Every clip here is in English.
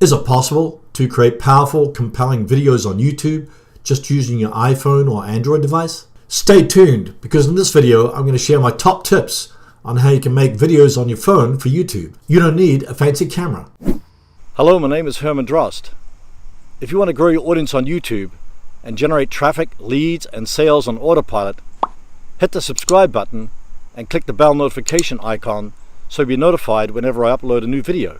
Is it possible to create powerful, compelling videos on YouTube just using your iPhone or Android device? Stay tuned, because in this video I'm going to share my top tips on how you can make videos on your phone for YouTube. You don't need a fancy camera. Hello, my name is Herman Drost. If you want to grow your audience on YouTube and generate traffic, leads and sales on autopilot, hit the subscribe button and click the bell notification icon so you'll be notified whenever I upload a new video.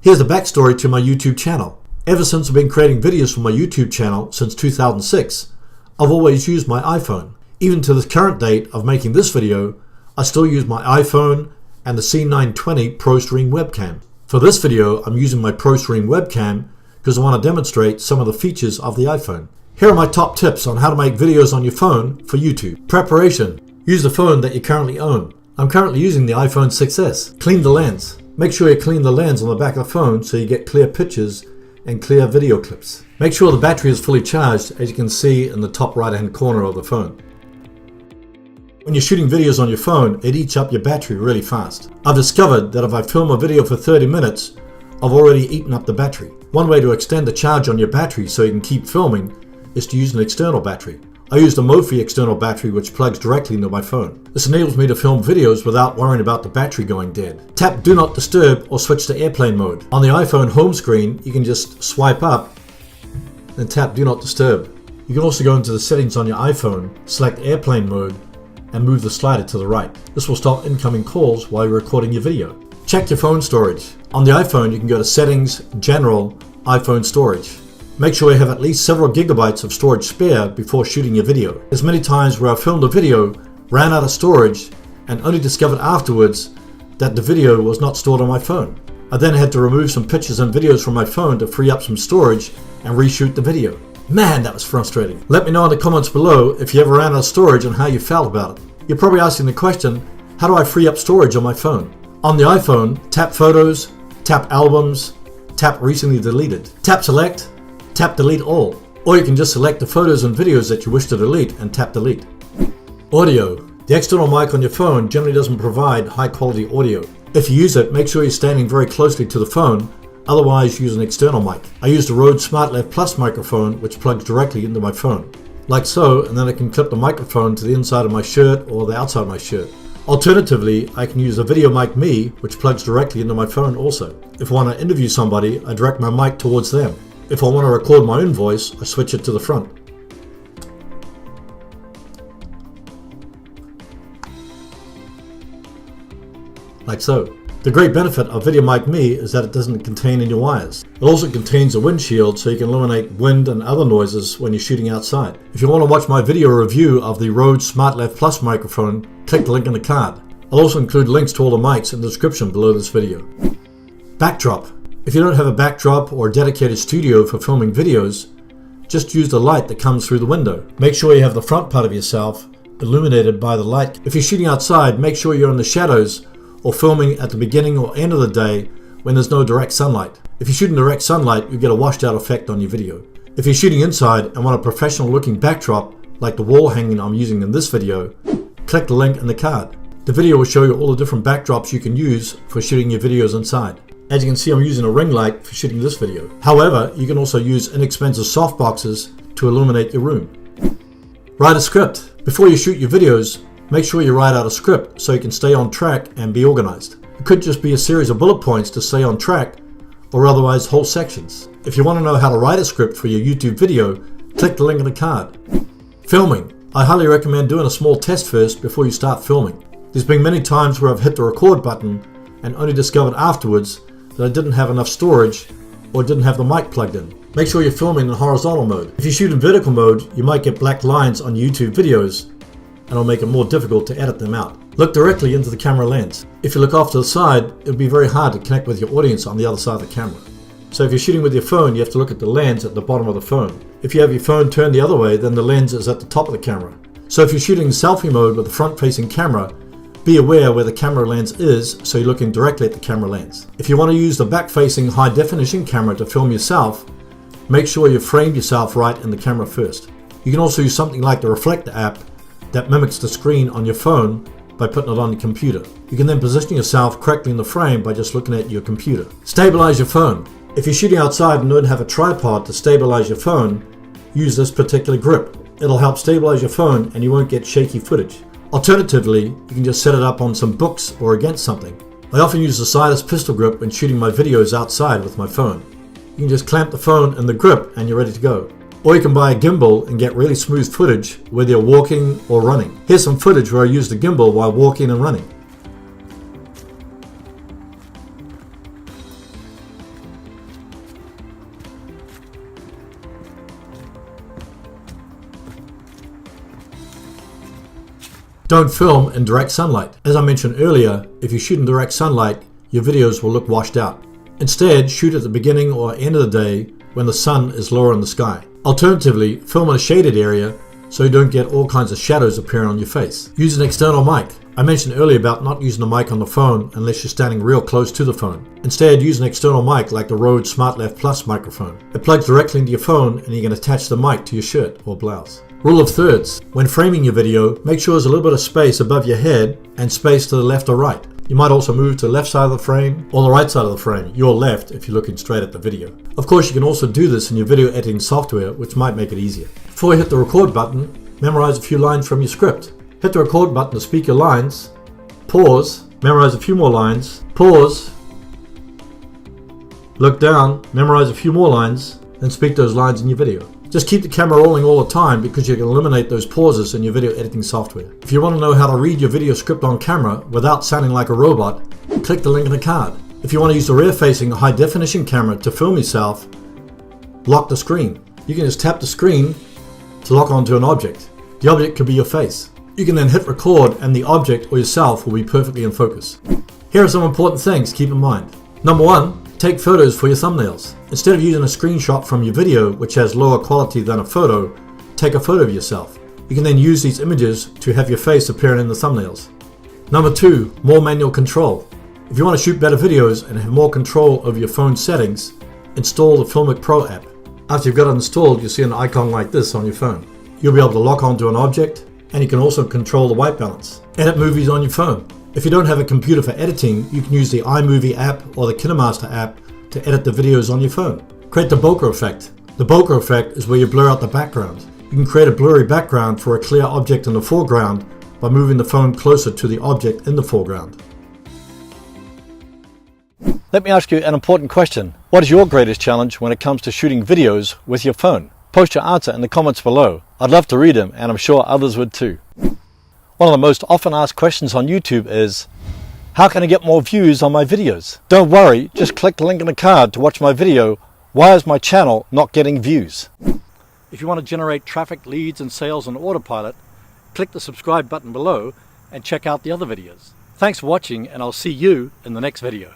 Here's the backstory to my YouTube channel. Ever since I've been creating videos for my YouTube channel since 2006, I've always used my iPhone. Even to the current date of making this video, I still use my iPhone and the C920 ProStream webcam. For this video, I'm using my ProStream webcam because I want to demonstrate some of the features of the iPhone. Here are my top tips on how to make videos on your phone for YouTube. Preparation. Use the phone that you currently own. I'm currently using the iPhone 6s. Clean the lens. Make sure you clean the lens on the back of the phone so you get clear pictures and clear video clips. Make sure the battery is fully charged, as you can see in the top right hand corner of the phone. When you're shooting videos on your phone, it eats up your battery really fast. I've discovered that if I film a video for 30 minutes, I've already eaten up the battery. One way to extend the charge on your battery so you can keep filming is to use an external battery. I used a Mophie external battery which plugs directly into my phone. This enables me to film videos without worrying about the battery going dead. Tap Do Not Disturb or switch to airplane mode. On the iPhone home screen, you can just swipe up and tap Do Not Disturb. You can also go into the settings on your iPhone, select airplane mode, and move the slider to the right. This will stop incoming calls while you're recording your video. Check your phone storage. On the iPhone, you can go to Settings, General, iPhone Storage. Make sure you have at least several gigabytes of storage spare before shooting your video. There's many times where I filmed a video, ran out of storage, and only discovered afterwards that the video was not stored on my phone. I then had to remove some pictures and videos from my phone to free up some storage and reshoot the video. Man, that was frustrating. Let me know in the comments below if you ever ran out of storage and how you felt about it. You're probably asking the question, how do I free up storage on my phone? On the iPhone, tap Photos, tap Albums, tap Recently Deleted. Tap Select, tap Delete All. Or you can just select the photos and videos that you wish to delete and tap Delete. Audio. The external mic on your phone generally doesn't provide high quality audio. If you use it, make sure you're standing very closely to the phone, otherwise use an external mic. I used a Rode SmartLav Plus microphone which plugs directly into my phone. Like so, and then I can clip the microphone to the inside of my shirt or the outside of my shirt. Alternatively, I can use a VideoMic Me which plugs directly into my phone also. If I want to interview somebody, I direct my mic towards them. If I want to record my own voice, I switch it to the front. Like so. The great benefit of VideoMic Me is that it doesn't contain any wires. It also contains a windshield so you can eliminate wind and other noises when you're shooting outside. If you want to watch my video review of the Rode SmartLav Plus microphone, click the link in the card. I'll also include links to all the mics in the description below this video. Backdrop. If you don't have a backdrop or a dedicated studio for filming videos, just use the light that comes through the window. Make sure you have the front part of yourself illuminated by the light. If you're shooting outside, make sure you're in the shadows or filming at the beginning or end of the day when there's no direct sunlight. If you shoot in direct sunlight, you get a washed out effect on your video. If you're shooting inside and want a professional looking backdrop like the wall hanging I'm using in this video, click the link in the card. The video will show you all the different backdrops you can use for shooting your videos inside. As you can see, I'm using a ring light for shooting this video. However, you can also use inexpensive softboxes to illuminate your room. Write a script. Before you shoot your videos, make sure you write out a script so you can stay on track and be organized. It could just be a series of bullet points to stay on track, or otherwise whole sections. If you want to know how to write a script for your YouTube video, click the link in the card. Filming. I highly recommend doing a small test first before you start filming. There's been many times where I've hit the record button and only discovered afterwards that I didn't have enough storage or didn't have the mic plugged in. Make sure you're filming in horizontal mode. If you shoot in vertical mode, you might get black lines on YouTube videos and it'll make it more difficult to edit them out. Look directly into the camera lens. If you look off to the side, it'll be very hard to connect with your audience on the other side of the camera. So if you're shooting with your phone, you have to look at the lens at the bottom of the phone. If you have your phone turned the other way, then the lens is at the top of the camera. So if you're shooting in selfie mode with the front-facing camera, be aware where the camera lens is so you're looking directly at the camera lens. If you want to use the back-facing high-definition camera to film yourself, make sure you frame yourself right in the camera first. You can also use something like the Reflector app that mimics the screen on your phone by putting it on your computer. You can then position yourself correctly in the frame by just looking at your computer. Stabilize your phone. If you're shooting outside and don't have a tripod to stabilize your phone, use this particular grip. It'll help stabilize your phone and you won't get shaky footage. Alternatively, you can just set it up on some books or against something. I often use the Ztylus pistol grip when shooting my videos outside with my phone. You can just clamp the phone in the grip and you're ready to go. Or you can buy a gimbal and get really smooth footage whether you're walking or running. Here's some footage where I used the gimbal while walking and running. Don't film in direct sunlight. As I mentioned earlier, if you shoot in direct sunlight, your videos will look washed out. Instead, shoot at the beginning or end of the day when the sun is lower in the sky. Alternatively, film in a shaded area so you don't get all kinds of shadows appearing on your face. Use an external mic. I mentioned earlier about not using a mic on the phone unless you're standing real close to the phone. Instead, use an external mic like the Rode SmartLav Plus microphone. It plugs directly into your phone and you can attach the mic to your shirt or blouse. Rule of thirds. When framing your video, make sure there's a little bit of space above your head and space to the left or right. You might also move to the left side of the frame or the right side of the frame, your left if you're looking straight at the video. Of course, you can also do this in your video editing software, which might make it easier. Before you hit the record button, memorize a few lines from your script. Hit the record button to speak your lines, pause, memorize a few more lines, pause, look down, memorize a few more lines, and speak those lines in your video. Just keep the camera rolling all the time because you can eliminate those pauses in your video editing software. If you want to know how to read your video script on camera without sounding like a robot, click the link in the card. If you want to use the rear-facing high definition camera to film yourself, lock the screen. You can just tap the screen to lock onto an object. The object could be your face. You can then hit record and the object or yourself will be perfectly in focus. Here are some important things to keep in mind. Number 1, take photos for your thumbnails. Instead of using a screenshot from your video, which has lower quality than a photo, take a photo of yourself. You can then use these images to have your face appearing in the thumbnails. Number 2, more manual control. If you want to shoot better videos and have more control over your phone settings, install the Filmic Pro app. After you've got it installed, you'll see an icon like this on your phone. You'll be able to lock onto an object, and you can also control the white balance. Edit movies on your phone. If you don't have a computer for editing, you can use the iMovie app or the KineMaster app to edit the videos on your phone. Create the bokeh effect. The bokeh effect is where you blur out the background. You can create a blurry background for a clear object in the foreground by moving the phone closer to the object in the foreground. Let me ask you an important question. What is your greatest challenge when it comes to shooting videos with your phone? Post your answer in the comments below. I'd love to read them, and I'm sure others would too. One of the most often asked questions on YouTube is, how can I get more views on my videos? Don't worry, just click the link in the card to watch my video, Why is my channel not getting views? If you want to generate traffic, leads and sales on autopilot, click the subscribe button below and check out the other videos. Thanks for watching, and I'll see you in the next video.